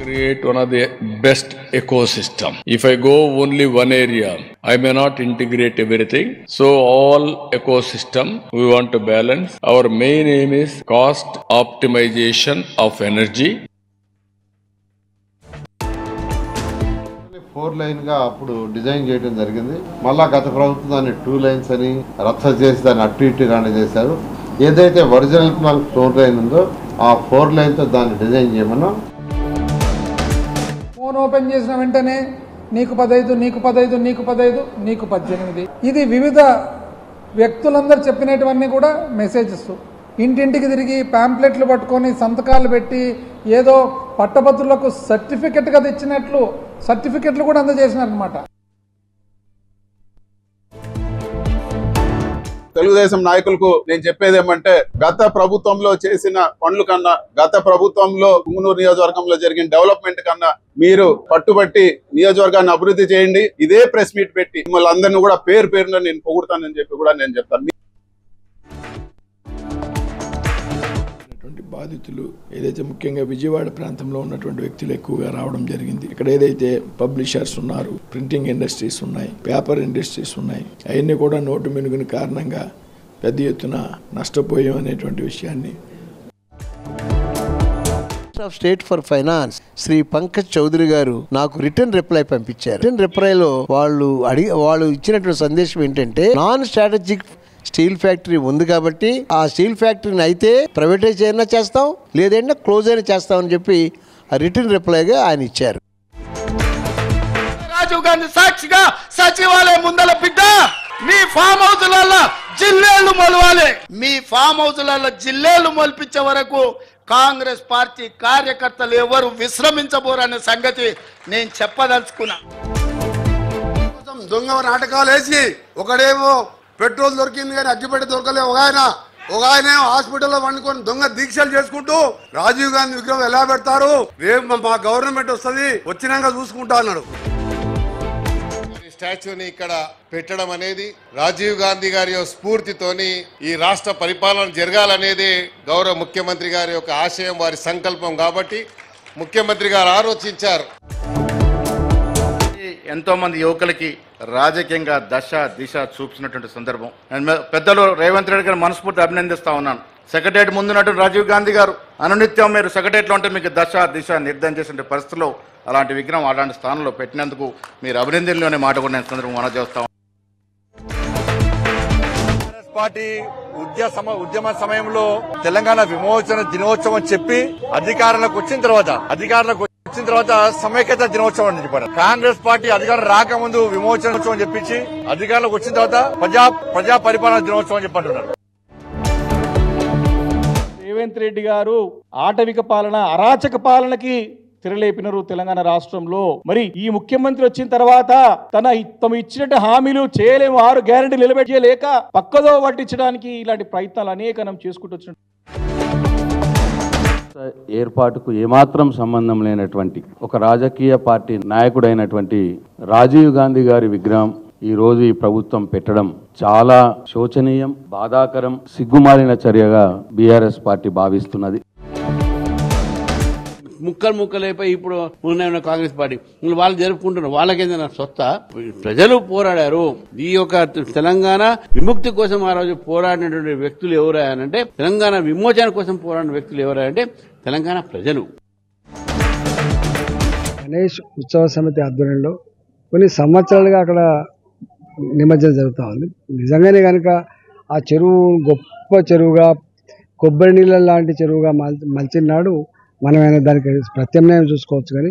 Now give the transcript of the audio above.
create one of the best ecosystem. If I go only one area, I may not integrate everything. So all ecosystem we want to balance. Our main aim is cost optimization of energy. 4 line గా అప్పుడు design చేయడం జరిగింది. మళ్ళా గత ప్రభుత్వం దాన్ని 2 lines అని రద్దు చేసి దాన్ని అటు ఇటుగానే చేశారు. ఏదైతే ఒరిజినల్ ప్లాన్ 4 లైన్ ఉందో ఆ 4 లైన్ తో దాన్ని డిజైన్ చేయమన్నాం. ఫోన్ ఓపెన్ చేసిన వెంటనే నీకు 15, నీకు 15, నీకు 15, నీకు 18. ఇది వివిధ వ్యక్తులందరూ చెప్పినటువన్నీ కూడా మెసేజెస్. ఇంటింటికి తిరిగి ప్యాంప్లెట్లు పట్టుకొని సంతకాలు పెట్టి ఏదో పట్టభద్రులకు సర్టిఫికెట్గా తెచ్చినట్లు సర్టిఫికెట్లు కూడా అందజేసినారనమాట. తెలుగుదేశం నాయకులకు నేను చెప్పేది ఏమంటే, గత ప్రభుత్వంలో చేసిన పనుల కన్నా, గత ప్రభుత్వంలో పుంగనూరు నియోజకవర్గంలో జరిగిన డెవలప్మెంట్ కన్నా మీరు పట్టుబట్టి నియోజకవర్గాన్ని అభివృద్ధి చేయండి. ఇదే ప్రెస్ మీట్ పెట్టి మిమ్మల్ని అందరినీ కూడా పేరు పేరున నేను పొగుడతానని చెప్పి కూడా నేను చెప్తాను. బాధితులు ఏదైతే ముఖ్యంగా విజయవాడ ప్రాంతంలో ఉన్నటువంటి వ్యక్తులు ఎక్కువగా రావడం జరిగింది. ఇక్కడ ఏదైతే పబ్లిషర్స్ ఉన్నారు, ప్రింటింగ్ ఇండస్ట్రీస్ ఉన్నాయి, పేపర్ ఇండస్ట్రీస్ ఉన్నాయి, అవన్నీ కూడా నోటు మెనుగుని కారణంగా పెద్ద ఎత్తున నష్టపోయాం అనేటువంటి విషయాన్ని of state for finance Shri Pankaj Chaudhary గారు నాకు రిటర్న్ రిప్లై పంపించారు. రిటర్న్ రిప్లైలో వాళ్ళు ఇచ్చినటువంటి సందేశం ఏంటంటే, నాన్ స్ట్రాటజిక్ స్టీల్ ఫ్యాక్టరీ ఉంది కాబట్టి ఆ స్టీల్ ఫ్యాక్టరీని అయితే ప్రైవేటైజ్ అయినా చేస్తాం, లేదంటే క్లోజ్ అయినా చేస్తామని చెప్పి ఆ రిటర్న్ రిప్లైగా ఆయన ఇచ్చారు. రాజీవ్ గాంధీ సాక్షిగా సచివాలయం ముందల బిడ్డ మీ ఫామ్ హౌస్లలో జిల్లేళ్లు మొలవాలి. మీ ఫామ్ హౌస్లలో జిల్లేళ్లు మొలిపించే వరకు కాంగ్రెస్ పార్టీ కార్యకర్తలు ఎవరు విశ్రమించబోరనే సంగతి నేను చెప్పదలుచుకున్నా. దొంగ నాటకాలు వేసి ఒకడేమో పెట్రోల్ దొరికింది కానీ అగ్గిపెట్టి దొరకలే, ఒక ఆయన హాస్పిటల్లో వండుకొని దొంగ దీక్షలు చేసుకుంటూ రాజీవ్ గాంధీ విగ్రహం ఎలా పెడతారు, రేపు మా గవర్నమెంట్ వస్తుంది వచ్చినాక చూసుకుంటా అన్నాడు. స్టాచ్యూని ఇక్కడ పెట్టడం అనేది రాజీవ్ గాంధీ గారి స్ఫూర్తితోని ఈ రాష్ట్ర పరిపాలన జరగాలనేది గౌరవ ముఖ్యమంత్రి గారి యొక్క ఆశయం, వారి సంకల్పం. కాబట్టి ముఖ్యమంత్రి గారు ఆలోచించారు. ఎంతో మంది యువకులకి రాజకీయంగా దశ దిశ చూపించినటువంటి సందర్భం. పెద్దలు రేవంత్ రెడ్డి గారు మనస్ఫూర్తి అభినందిస్తా ఉన్నాను. సెక్రటరియట్ ముందున్నటువంటి రాజీవ్ గాంధీ గారు అనునిత్యం మీరు సెక్రటరియట్లో ఉంటే మీకు దశ దిశ నిర్ధారణ చేసే పరిస్థితుల్లో అలాంటి విగ్రహం అలాంటి స్థానంలో పెట్టినందుకు మీరు అభినందనలోనే మాట కూడా నేను సందర్భం మనం చేస్తాం. పార్టీ ఉద్యమ సమయంలో తెలంగాణ విమోచన దినోత్సవం చెప్పి అధికారంలోకి వచ్చిన తర్వాత సమైక్యత దినోత్సవం అని చెప్పారు. కాంగ్రెస్ పార్టీ అధికారం రాకముందు విమోచనోత్సవం చెప్పించి అధికారంలోకి వచ్చిన తర్వాత ప్రజా పరిపాలన దినోత్సవం అని చెప్పంటున్నారు. రేవంత్ రెడ్డి గారు ఆటవిక పాలన, అరాచక పాలనకి తెరలేపినారు తెలంగాణ రాష్ట్రంలో. మరి ఈ ముఖ్యమంత్రి వచ్చిన తర్వాత తమ ఇచ్చినట్టు హామీలు చేయలేము, 6 గ్యారెంటీలు నిలబెట్టలేక పక్కదో పట్టించడానికి ఇలాంటి ప్రయత్నాలు అనేకనం చేసుకుంటూ వచ్చినట్టు ఏర్పాటుకు ఏమాత్రం సంబంధం లేనటువంటి ఒక రాజకీయ పార్టీ నాయకుడైనటువంటి రాజీవ్ గాంధీ గారి విగ్రహం ఈ రోజు ఈ ప్రభుత్వం పెట్టడం చాలా శోచనీయం, బాధాకరం, సిగ్గుమాలిన చర్యగా బీఆర్ఎస్ పార్టీ భావిస్తున్నది. ముక్కలైపోయి ఇప్పుడు ఉన్న కాంగ్రెస్ పార్టీ వాళ్ళు జరుపుకుంటున్నారు. వాళ్ళకేదైనా స్వస్థ ప్రజలు పోరాడారు. ఈ యొక్క తెలంగాణ విముక్తి కోసం ఆ రోజు పోరాడినటువంటి వ్యక్తులు ఎవరంటే, తెలంగాణ విమోచన కోసం పోరాడిన వ్యక్తులు ఎవరంటే తెలంగాణ ప్రజలు. గణేష్ ఉత్సవ సమితి ఆధ్వర్యంలో కొన్ని సంవత్సరాలుగా అక్కడ నిమజ్జనం జరుగుతూ ఉంది. నిజంగానే కనుక ఆ చెరువు గొప్ప చెరువుగా, కొబ్బరి నీళ్ళ లాంటి చెరువుగా మలిచినాడు మనమైనా దానికి ప్రత్యామ్నాయం చూసుకోవచ్చు. కానీ